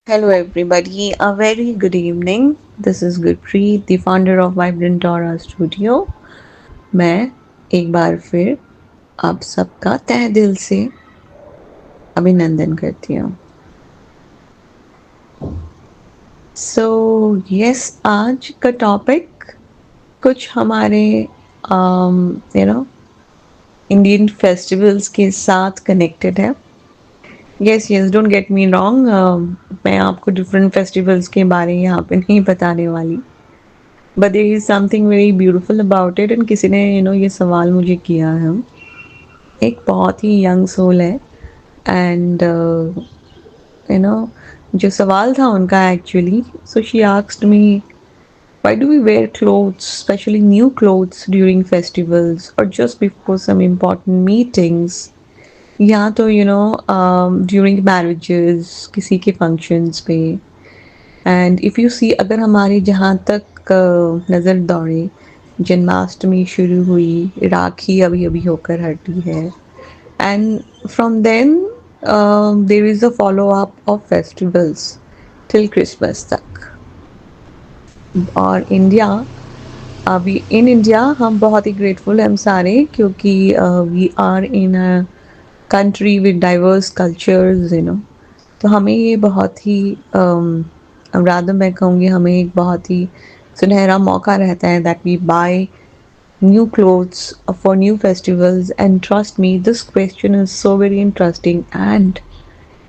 Hello, everybody. A very good evening. This is Gurpreet, the founder of Vibrant Aura Studio. मैं एक बार फिर आप सबका तहे दिल से अभिनंदन करती हूँ. सो यस, आज का टॉपिक कुछ हमारे यू नो इंडियन फेस्टिवल्स के साथ कनेक्टेड है. Yes yes, don't get me wrong. मैं आपको डिफरेंट फेस्टिवल्स के बारे में यहाँ पे नहीं बताने वाली. But there is something very beautiful about it. And किसी ने ये सवाल मुझे किया है. एक बहुत ही यंग सोल है. एंड यू नो जो सवाल था उनका actually, so she asked me, why do we wear clothes, especially new clothes, during festivals or just before some important meetings? या तो ड्यूरिंग मैरिजेस, किसी के फंक्शंस पे. एंड इफ़ यू सी, अगर हमारी जहाँ तक नज़र दौड़े, जन्माष्टमी शुरू हुई, राखी अभी अभी होकर हटी है. And from then there is a follow up of festivals till Christmas तक. और इंडिया, अभी इन इंडिया हम बहुत ही ग्रेटफुल हैं हम सारे, क्योंकि we are in a country with diverse cultures. तो हमें ये बहुत ही रादर मैं कहूँगी, हमें एक बहुत ही सुनहरा मौका रहता है that we buy new clothes for new festivals. And trust me, this question is so very interesting and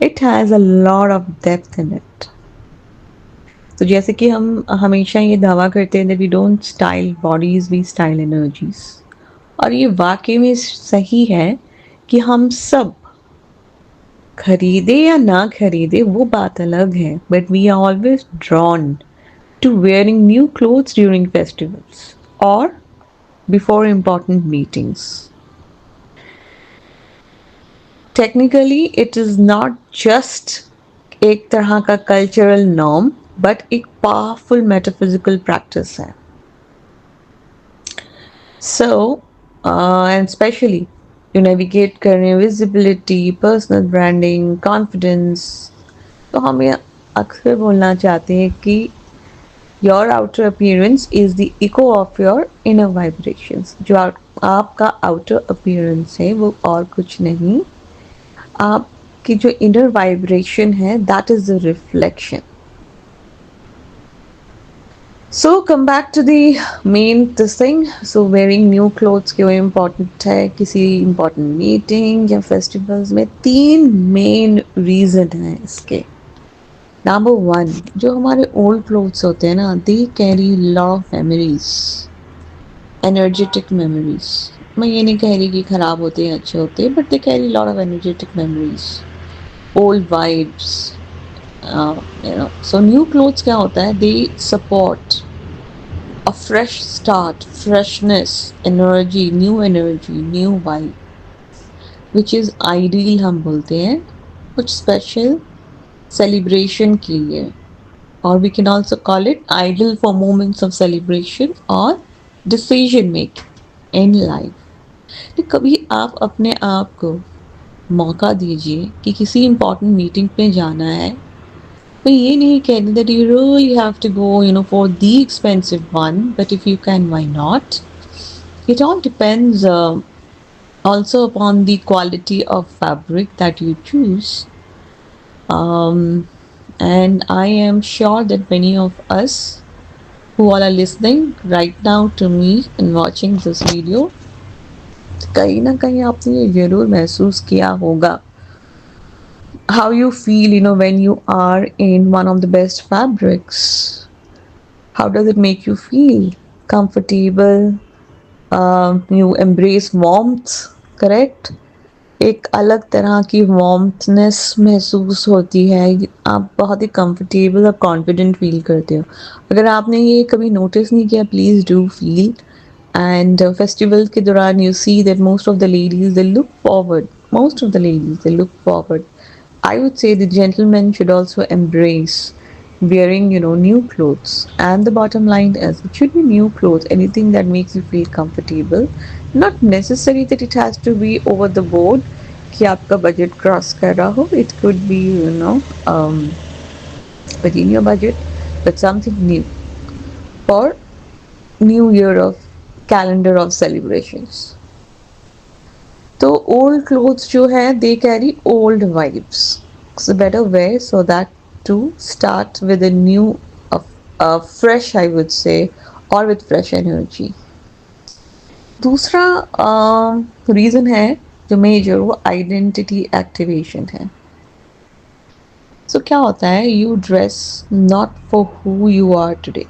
it has a lot of depth in it. तो जैसे कि हम हमेशा ये दावा करते हैं that we don't style bodies, we style energies. और ये वाकई में सही है कि हम सब खरीदे या ना खरीदे वो बात अलग है, but we are always drawn to wearing new clothes during festivals और before important meetings. Technically it is not just एक तरह का कल्चरल नॉर्म, बट एक पावरफुल मेटाफिजिकल प्रैक्टिस है. सो एंड स्पेशली जो नेविगेट कर रहे हैं विजिबिलिटी, पर्सनल ब्रांडिंग, कॉन्फिडेंस, तो हम ये अक्सर बोलना चाहते हैं कि your outer appearance is the eco of your inner vibrations. जो आपका आउटर अपीयरेंस है वो और कुछ नहीं, आपकी जो इनर वाइब्रेशन है, that is the reflection. So come back to the main this thing. So wearing new clothes क्यों इम्पॉर्टेंट है किसी इम्पॉर्टेंट मीटिंग या फेस्टिवल्स में? 3 मेन रीज़न हैं इसके. नंबर 1, जो हमारे ओल्ड क्लोथ्स होते हैं ना, they carry lot of memories, energetic memories. मैं ये नहीं कह रही कि ख़राब होते हैं, अच्छे होते हैं, but they carry lot of energetic memories, old vibes. So new clothes क्या होता है, they support a fresh start, freshness, energy, new vibe, which is ideal हम बोलते हैं कुछ स्पेशल सेलिब्रेशन के लिए. और we can also call it ideal for moments of celebration or decision making in life. तो कभी आप अपने आप को मौका दीजिए कि किसी इम्पोर्टेंट मीटिंग पे जाना है, तो ये नहीं कहते that you really have to go for the expensive one, but if you can, why not? It all depends also upon the quality of fabric that you choose. And I am sure that many of us who all are listening right now to me and watching this video, कहीं ना कहीं आपने ये ज़रूर महसूस किया होगा. How you feel, when you are in one of the best fabrics. How does it make you feel? Comfortable? You embrace warmth, correct? एक अलग तरह की वार्मथनेस महसूस होती है, आप बहुत ही कंफर्टेबल और कॉन्फिडेंट फील करते हो. अगर आपने ये कभी नोटिस नहीं किया, please do feel. And festival के दौरान you see that most of the ladies they look forward, I would say the gentlemen should also embrace wearing, new clothes. And the bottom line is, it should be new clothes, anything that makes you feel comfortable. Not necessary that it has to be over the board, कि आपका budget cross कर रहा हो. It could be, within your budget, but something new for new year of calendar of celebrations. तो old clothes जो है they carry old vibes, so better wear so that to start with a new, fresh I would say, or with fresh energy. दूसरा reason है जो major, वो identity activation है. सो क्या होता है, you dress not for who you are today.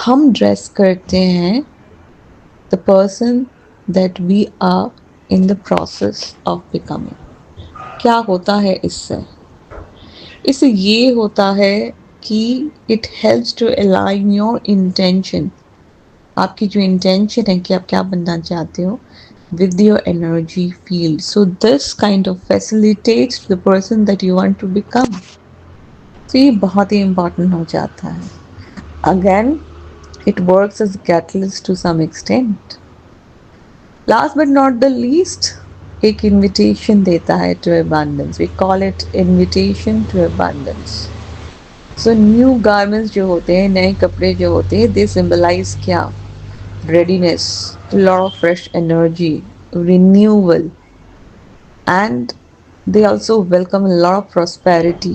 हम dress करते हैं the person that we are in the process of becoming. क्या होता है इससे? इससे ये होता है कि it helps to align your intention, आपकी जो इंटेंशन है कि आप क्या बनना चाहते हो, with your energy field. So this kind of facilitates the person that you want to become. तो ये बहुत ही important हो जाता है. Again, it works as a catalyst to some extent. Last but not the least, एक invitation देता है to abundance. We call it invitation to abundance. So new garments जो होते हैं, नए कपड़े जो होते हैं, they symbolize क्या? Readiness, a lot of fresh energy, renewal, and they also welcome a lot of prosperity,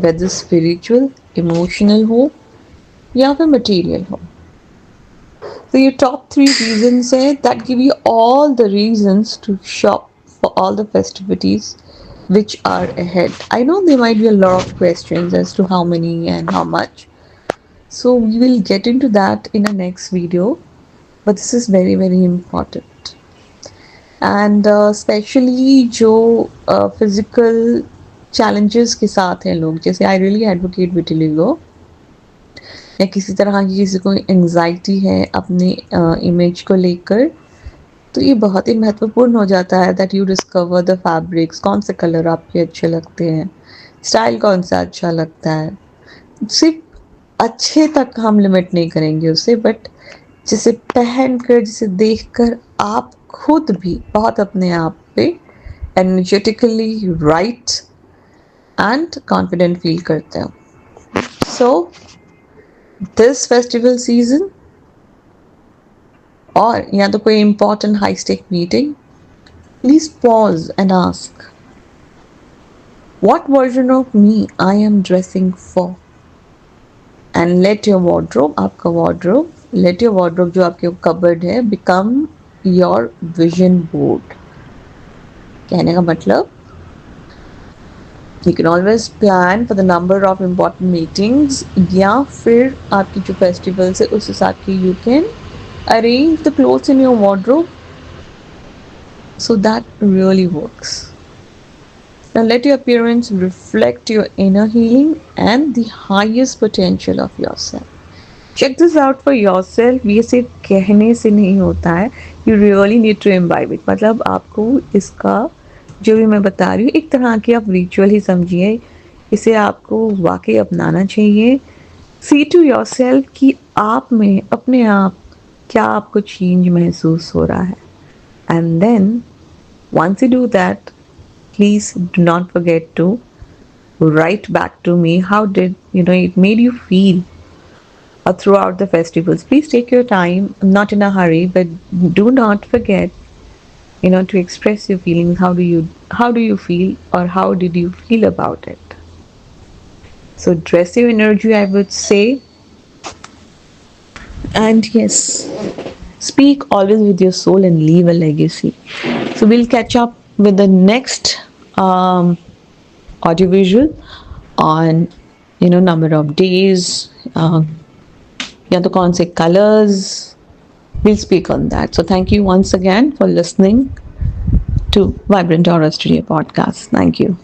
whether spiritual, emotional हो या फिर material हो. So your top 3 reasons है that give you all the reasons to shop for all the festivities which are ahead. I know there might be a lot of questions as to how many and how much, so we will get into that in a next video. But this is very very important, and especially जो physical challenges के साथ हैं लोग, जैसे I really advocate vitiligo, या किसी तरह की किसी को एंजाइटी है अपने इमेज को लेकर, तो ये बहुत ही महत्वपूर्ण हो जाता है that you discover the fabrics, कौन से कलर आपके अच्छे लगते हैं, स्टाइल कौन सा अच्छा लगता है. सिर्फ अच्छे तक हम लिमिट नहीं करेंगे उसे, बट जिसे पहनकर, जिसे देखकर आप खुद भी बहुत अपने आप पे energetically right and confident feel करते हो. सो दिस फेस्टिवल सीजन, और या तो कोई important high stake meeting, please pause and ask what version of me I am dressing for, and let your wardrobe, आपका वार्डरोब, let your wardrobe जो आपके cupboard है become your vision board. कहने का मतलब, you can always plan for the number of important meetings, या फिर आपकी जो festivals है उस हिसाब की you can arrange the clothes in your wardrobe, so that really works. Now let your appearance reflect your inner healing and the highest potential of yourself. Check this out for yourself. ये सिर्फ कहने से नहीं होता है, you really need to imbibe it. मतलब आपको इसका जो भी मैं बता रही हूँ एक तरह की आप रिचुअल ही समझिए, इसे आपको वाकई अपनाना चाहिए. See to yourself कि आप में अपने आप क्या आपको चेंज महसूस हो रहा है, and then once you do that, please do not forget to write back to me how did it made you feel throughout the festivals. Please take your time, not in a hurry, but do not forget to express your feelings. How do you feel, or how did you feel about it? So dress your energy, I would say, and yes, speak always with your soul and leave a legacy. So we'll catch up with the next audiovisual on number of days, या तो कौन से colors. We'll speak on that. So thank you once again for listening to Vibrant Aura Studio podcast. Thank you.